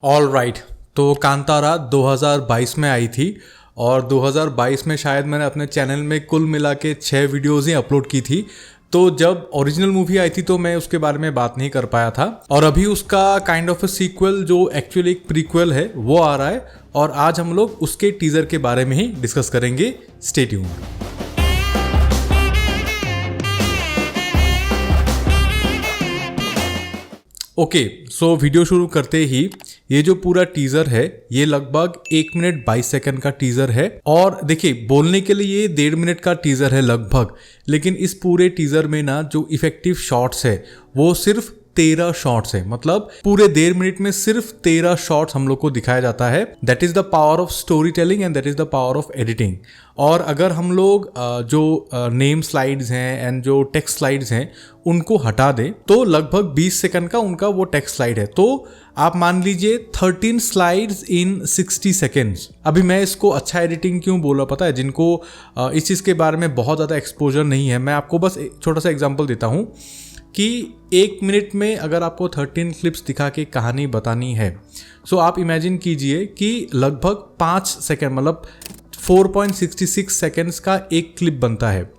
All right, तो कांतारा 2022 में आई थी और 2022 में शायद मैंने अपने चैनल में कुल मिला के 6 वीडियोज़ ही अपलोड की थी। तो जब ओरिजिनल मूवी आई थी तो मैं उसके बारे में बात नहीं कर पाया था और अभी उसका काइंड ऑफ अ सीक्वल जो एक्चुअली एक प्रीक्वल है वो आ रहा है और आज हम लोग उसके टीज़र के बारे में ही डिस्कस करेंगे। Stay tuned. Okay, so video शुरू करते ही ये जो पूरा टीजर है ये लगभग 1 मिनट 22 सेकंड का टीजर है और देखिए बोलने के लिए ये 1.5 मिनट का टीजर है लगभग, लेकिन इस पूरे टीजर में ना जो इफेक्टिव शॉट्स है वो सिर्फ 13 शॉट्स है। मतलब पूरे 1.5 मिनट में सिर्फ 13 शॉट्स हम लोग को दिखाया जाता है। That is the power of story telling and that is the power of editing. और अगर हम लोग जो नेम स्लाइड्स हैं एंड जो टेक्स्ट स्लाइड्स हैं उनको हटा दें तो लगभग 20 सेकंड का उनका वो टेक्स्ट स्लाइड है। तो आप मान लीजिए 13 स्लाइड्स इन 60 सेकेंड्स। अभी मैं इसको अच्छा एडिटिंग क्यों बोला पता है? जिनको इस चीज़ के बारे में बहुत ज़्यादा एक्सपोजर नहीं है, मैं आपको बस एक छोटा सा एग्जाम्पल देता हूँ कि 1 मिनट में अगर आपको 13 क्लिप्स दिखा के कहानी बतानी है, सो आप इमेजिन कीजिए कि लगभग 5 सेकेंड मतलब 4.66 सेकेंड्स का एक क्लिप बनता है।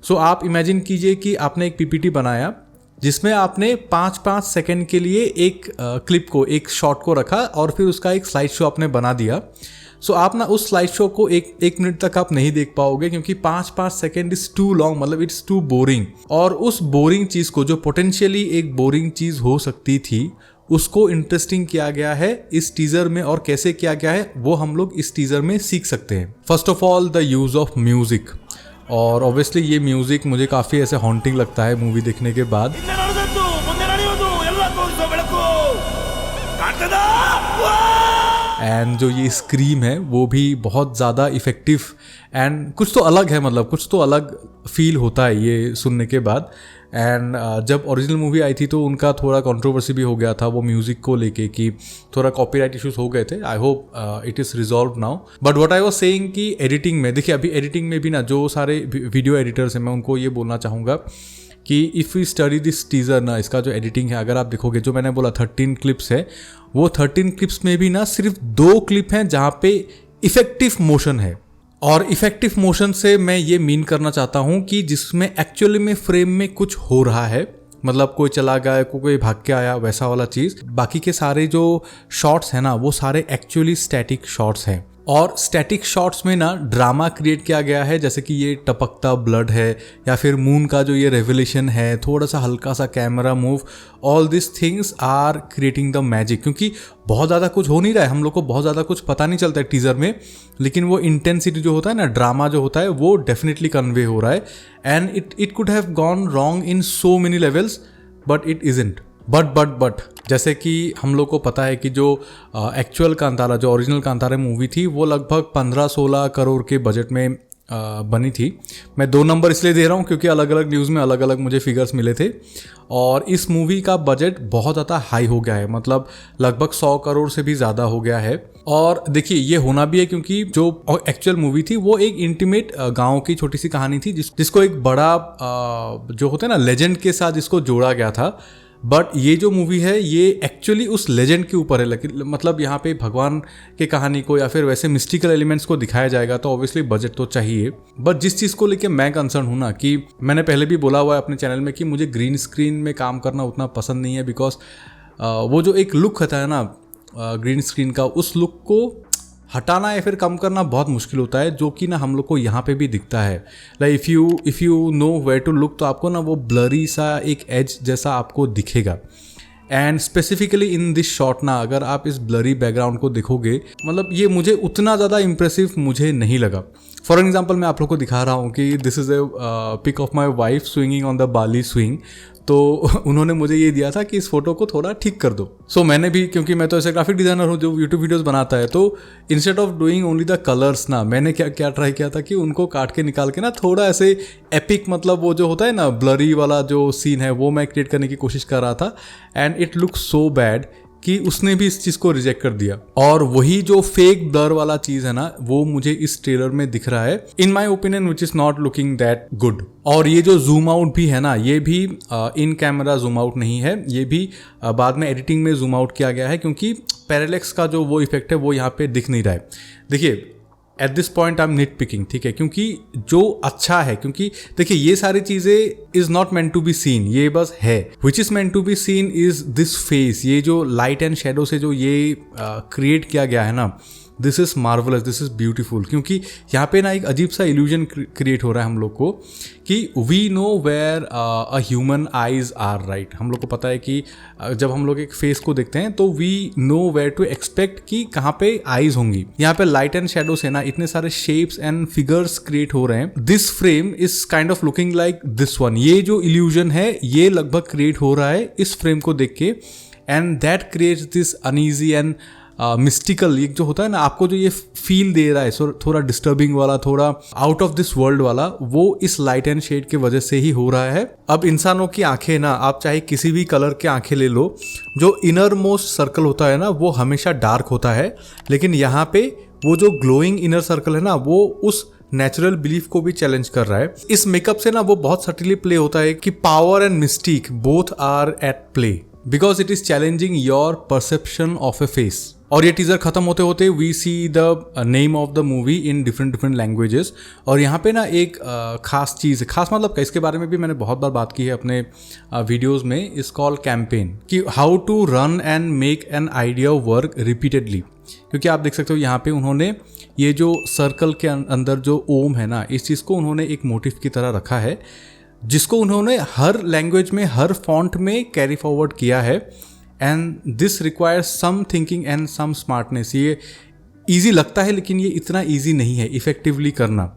सो आप इमेजिन कीजिए कि आपने एक पीपीटी बनाया जिसमें आपने 5-5 सेकेंड के लिए एक क्लिप को, एक शॉट को रखा और फिर उसका एक स्लाइड शो आपने बना दिया। सो आप ना उस स्लाइड शो को एक मिनट तक आप नहीं देख पाओगे क्योंकि 5-5 सेकेंड इज टू लॉन्ग, मतलब इट्स टू बोरिंग। और उस बोरिंग चीज़ को, जो पोटेंशियली एक बोरिंग चीज़ हो सकती थी, उसको इंटरेस्टिंग किया गया है इस टीजर में। और कैसे किया गया है वो हम लोग इस टीजर में सीख सकते हैं। First of all the use of music, और ऑब्वियसली ये म्यूजिक मुझे काफ़ी ऐसे हॉन्टिंग लगता है मूवी देखने के बाद। एंड जो ये स्क्रीम है वो भी बहुत ज़्यादा इफेक्टिव एंड कुछ तो अलग है, मतलब कुछ तो अलग फील होता है ये सुनने के बाद। एंड जब ओरिजिनल मूवी आई थी तो उनका थोड़ा कंट्रोवर्सी भी हो गया था वो म्यूज़िक को लेके कि थोड़ा कॉपीराइट इश्यूज हो गए थे। I hope it is resolve now. But what I was saying कि एडिटिंग में देखिए, अभी एडिटिंग में भी ना जो सारे वीडियो एडिटर्स हैं मैं उनको ये बोलना चाहूँगा कि if you study this teaser ना, इसका जो एडिटिंग है अगर आप देखोगे, जो मैंने बोला 13 क्लिप्स है, वो 13 क्लिप्स में भी ना सिर्फ 2 क्लिप हैं जहाँ पे इफेक्टिव मोशन है। और इफेक्टिव मोशन से मैं ये मीन करना चाहता हूँ कि जिसमें एक्चुअली में फ्रेम में कुछ हो रहा है, मतलब कोई चला गया, कोई भाग के आया, वैसा वाला चीज़। बाकी के सारे जो शॉट्स हैं ना वो सारे एक्चुअली स्टैटिक शॉट्स हैं। और स्टैटिक शॉट्स में ना ड्रामा क्रिएट किया गया है, जैसे कि ये टपकता ब्लड है या फिर मून का जो ये रेवलेशन है, थोड़ा सा हल्का सा camera move, all this things are creating the magic. क्योंकि बहुत ज़्यादा कुछ हो नहीं रहा है, हम लोग को बहुत ज़्यादा कुछ पता नहीं चलता है टीज़र में, लेकिन वो इंटेंसिटी जो होता है ना, ड्रामा जो होता है वो डेफिनेटली कन्वे हो रहा है। And it could have gone wrong in so many levels but it isn't. But जैसे कि हम लोग को पता है कि जो एक्चुअल कांतारा, जो ओरिजिनल कांतारा मूवी थी, वो लगभग 15-16 करोड़ के बजट में बनी थी। मैं 2 नंबर इसलिए दे रहा हूँ क्योंकि अलग अलग न्यूज़ में अलग अलग मुझे फिगर्स मिले थे। और इस मूवी का बजट बहुत ज़्यादा हाई हो गया है, मतलब लगभग 100 करोड़ से भी ज़्यादा हो गया है। और देखिए ये होना भी है क्योंकि जो एक्चुअल मूवी थी वो एक इंटीमेट गांव की छोटी सी कहानी थी जिसको एक बड़ा जो होता है ना लेजेंड के साथ जिसको जोड़ा गया था। बट ये जो मूवी है ये एक्चुअली उस लेजेंड के ऊपर है, मतलब यहाँ पे भगवान के कहानी को या फिर वैसे मिस्टिकल एलिमेंट्स को दिखाया जाएगा तो ऑब्वियसली बजट तो चाहिए। बट जिस चीज़ को लेके मैं कंसर्न हूँ ना, कि मैंने पहले भी बोला हुआ है अपने चैनल में कि मुझे ग्रीन स्क्रीन में काम करना उतना पसंद नहीं है, बिकॉज वो जो एक लुक होता है ना ग्रीन स्क्रीन का, उस लुक को हटाना या फिर कम करना बहुत मुश्किल होता है, जो कि ना हम लोग को यहाँ पे भी दिखता है। Like if you know where to look, तो आपको ना वो ब्लरी सा एक एज जैसा आपको दिखेगा। And specifically in this shot ना, अगर आप इस ब्लरी बैकग्राउंड को देखोगे, मतलब ये मुझे उतना ज़्यादा इंप्रेसिव मुझे नहीं लगा। फॉर एग्जाम्पल मैं आप लोग को दिखा रहा हूँ कि this is a pic of my wife swinging on the Bali swing. तो उन्होंने मुझे ये दिया था कि इस फोटो को थोड़ा ठीक कर दो। सो मैंने भी, क्योंकि मैं तो ऐसे ग्राफिक डिज़ाइनर हूँ जो यूट्यूब वीडियोस बनाता है, तो instead of doing only the colours ना, मैंने क्या ट्राई किया था कि उनको काट के निकाल के ना थोड़ा ऐसे एपिक, मतलब वो जो होता है ना ब्लरी वाला जो सीन है वो मैं क्रिएट करने की कोशिश कर रहा था। And it looks so bad कि उसने भी इस चीज़ को रिजेक्ट कर दिया। और वही जो फेक ब्लर वाला चीज़ है ना, वो मुझे इस ट्रेलर में दिख रहा है in my opinion, which is not looking that good. और ये जो जूम आउट भी है ना, ये भी इन कैमरा जूम आउट नहीं है, ये भी बाद में एडिटिंग में जूम आउट किया गया है, क्योंकि पैरेलैक्स का जो वो इफेक्ट है वो यहाँ पे दिख नहीं रहा है। देखिए at this point I am nitpicking, ठीक है, क्योंकि जो अच्छा है, क्योंकि देखिए ये सारी चीज़ें is not meant to be seen, ये बस है। Which is meant to be seen is this face, ये जो लाइट एंड शेडो से जो ये क्रिएट किया गया है ना, this is marvellous, this is beautiful. क्योंकि यहाँ पे ना एक अजीब सा इल्यूजन क्रिएट हो रहा है हम लोग को कि we know where a human eyes are, right. हम लोग को पता है कि जब हम लोग एक फेस को देखते हैं तो we know where to expect कि कहाँ पे आइज होंगी। यहाँ पे लाइट एंड शेडो से ना इतने सारे शेप्स एंड फिगर्स क्रिएट हो रहे हैं। This frame is kind of looking like this one. ये जो इल्यूजन है ये लगभग क्रिएट हो रहा है इस फ्रेम को देख के, and that creates this uneasy and mystical, ये जो होता है ना, आपको जो ये फील दे रहा है थोड़ा डिस्टर्बिंग वाला, थोड़ा आउट ऑफ दिस वर्ल्ड वाला, वो इस लाइट एंड शेड के वजह से ही हो रहा है। अब इंसानों की आंखें ना, आप चाहे किसी भी कलर के आंखें ले लो, जो इनर मोस्ट सर्कल होता है ना वो हमेशा डार्क होता है, लेकिन यहाँ पे वो जो ग्लोइंग इनर सर्कल है ना, वो उस नेचुरल बिलीफ को भी चैलेंज कर रहा है। इस मेकअप से ना वो बहुत सटली प्ले होता है कि power and mystique both are at play, because it is challenging your perception of a face. और ये टीजर खत्म होते होते we see the name of the movie in different languages. और यहाँ पे ना एक खास चीज़, खास मतलब इसके बारे में भी मैंने बहुत बार बात की है अपने वीडियोस में, इस कॉल कैंपेन, कि how to run and make an idea work repeatedly. क्योंकि आप देख सकते हो यहाँ पे उन्होंने ये जो सर्कल के अंदर जो ओम है ना, इस चीज़ को उन्होंने एक मोटिव की तरह रखा है, जिसको उन्होंने हर लैंग्वेज में, हर फॉन्ट में कैरी फॉरवर्ड किया है। And this requires some thinking and some smartness. ये ईजी लगता है लेकिन ये इतना ईजी नहीं है इफेक्टिवली करना,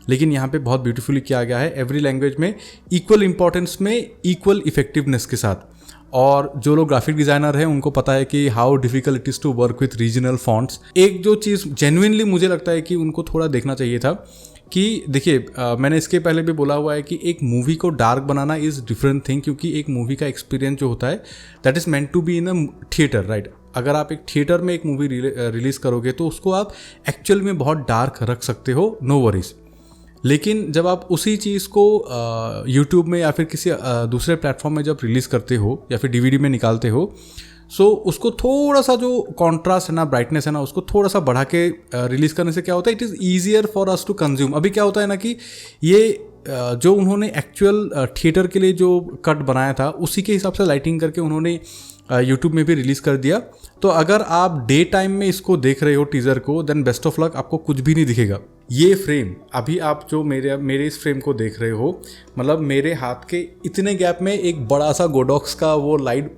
लेकिन यहाँ पे बहुत ब्यूटीफुली किया गया है, एवरी लैंग्वेज में इक्वल इंपॉर्टेंस में, इक्वल इफेक्टिवनेस के साथ। और जो लोग ग्राफिक डिज़ाइनर हैं उनको पता है कि how difficult it is to work with regional fonts. एक जो चीज़ जेन्युइनली मुझे लगता है कि उनको थोड़ा देखना चाहिए था कि देखिए मैंने इसके पहले भी बोला हुआ है कि एक मूवी को डार्क बनाना इज़ डिफरेंट थिंग, क्योंकि एक मूवी का एक्सपीरियंस जो होता है that is meant to be in a theatre, right. अगर आप एक थिएटर में एक मूवी रिलीज़ करोगे तो उसको आप एक्चुअल में बहुत डार्क रख सकते हो, नो वरीज। लेकिन जब आप उसी चीज़ को यूट्यूब में या फिर किसी दूसरे प्लेटफॉर्म में जब रिलीज़ करते हो या फिर डीवीडी में निकालते हो, सो उसको थोड़ा सा जो कॉन्ट्रास्ट है ना, ब्राइटनेस है ना, उसको थोड़ा सा बढ़ा के रिलीज़ करने से क्या होता है, it is easier for us to consume. अभी क्या होता है ना कि ये जो उन्होंने एक्चुअल थिएटर के लिए जो कट बनाया था उसी के हिसाब से लाइटिंग करके उन्होंने यूट्यूब में भी रिलीज़ कर दिया। तो अगर आप डे टाइम में इसको देख रहे हो टीज़र को, देन बेस्ट ऑफ लक, आपको कुछ भी नहीं दिखेगा। ये फ्रेम अभी आप जो मेरे इस फ्रेम को देख रहे हो, मतलब मेरे हाथ के इतने गैप में एक बड़ा सा गोडॉक्स का वो लाइट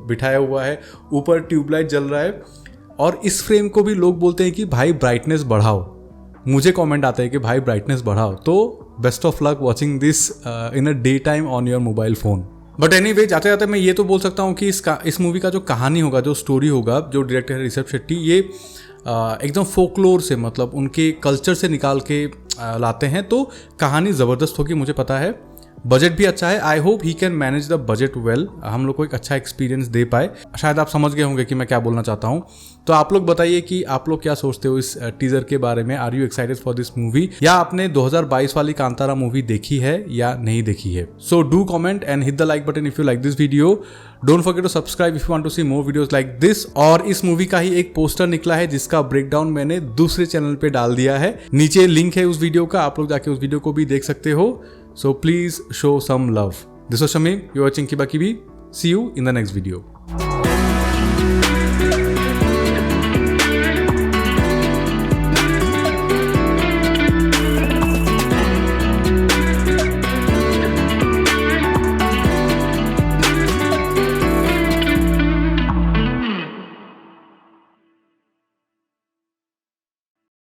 बिठाया हुआ है, ऊपर ट्यूबलाइट जल रहा है, और इस फ्रेम को भी लोग बोलते हैं कि भाई ब्राइटनेस बढ़ाओ। मुझे कमेंट आता है कि भाई ब्राइटनेस बढ़ाओ। तो best of luck watching this in a day time on your mobile phone. But anyway, जाते जाते मैं ये तो बोल सकता हूँ कि इस मूवी का जो कहानी होगा, जो स्टोरी होगा, जो डायरेक्टर है ऋषभ शेट्टी, ये एकदम फोकलोर से, मतलब उनके कल्चर से निकाल के लाते हैं। तो कहानी ज़बरदस्त होगी, मुझे पता है। बजट भी अच्छा है। I hope he can manage the budget well, हम लोग को एक अच्छा एक्सपीरियंस दे पाए। शायद आप समझ गए होंगे कि मैं क्या बोलना चाहता हूँ। तो आप लोग बताइए कि आप लोग क्या सोचते हो इस टीजर के बारे में। Are you excited for this movie, या आपने 2022 वाली कांतारा मूवी देखी है या नहीं देखी है? So do comment and hit the like button if you like this video. Don't forget to subscribe if you want to see more videos like this. और इस मूवी का ही एक पोस्टर निकला है जिसका ब्रेकडाउन मैंने दूसरे चैनल पे डाल दिया है, नीचे लिंक है उस वीडियो का, आप लोग जाके उस वीडियो को भी देख सकते हो। So please show some love. This was Shamim. You are watching Kiba Kibi. See you in the next video.